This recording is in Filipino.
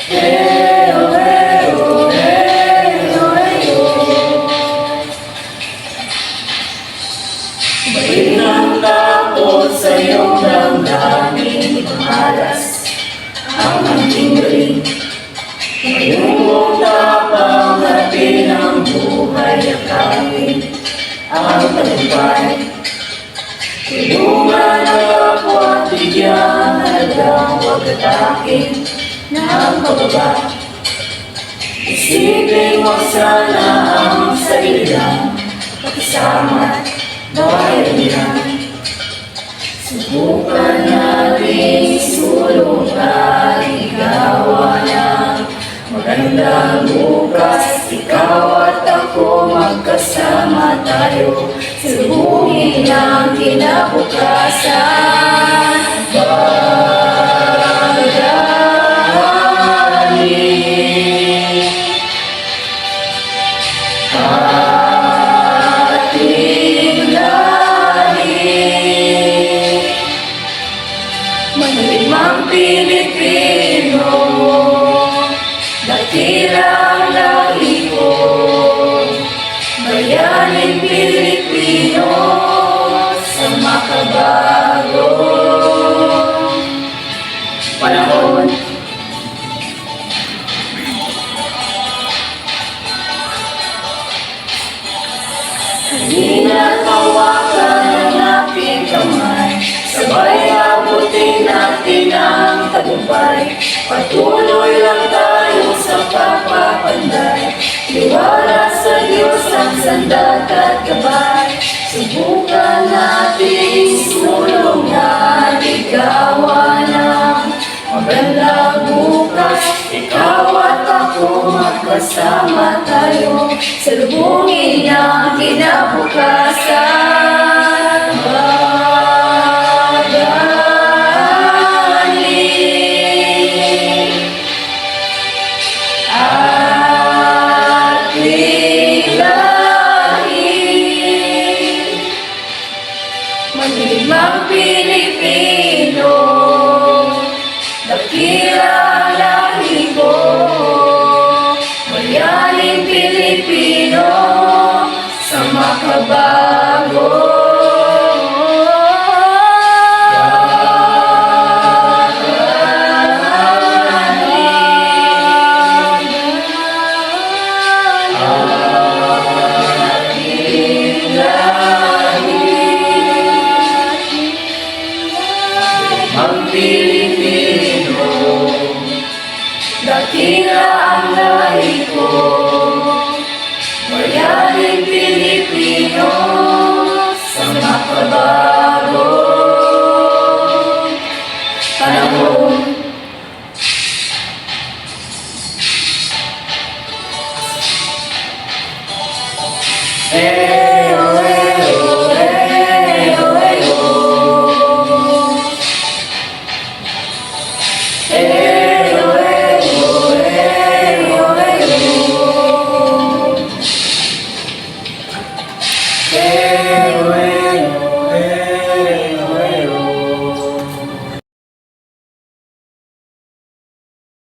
Hey-o, hey-o, hey-o, hey-o. Balik ng tapos sa iyong damdamin, malas ang aking galing. Ngayong tapang natin ang buhay at akin ang tagumpay. Tulungan ako at bigyan halagang huwag atakin ng pababa. Isipin mo sana ang sarili lang, pakisama at bayan. Subukan natin sulungan, igawa ng magandang bukas. Ikaw at ako magkasama tayo, salubungin ang kinabukasan. Pag-aari ating lahi, manalimang Pilipino, dakilang lahi ko, bayaning Pilipino sa makabagong panahon. Halina't hawakan ang aking kamay, sabay abutin natin ang tagumpay. Patuloy lang tayo sa pagpapanday, tiwala sa Diyos ang sandat at gabay. Subukan natin sulungan, igawa ng magandang bukas. Ikaw at ako magkasama tayo, salubungin ang kinabukasan. Pag-aari ating lahi, manalimang Pilipino, dakilang lahi ko, bayaning Pilipino sa makabago. Ang Pilipino, dakila ang lahi ko, bayaning Pilipino sa makabago.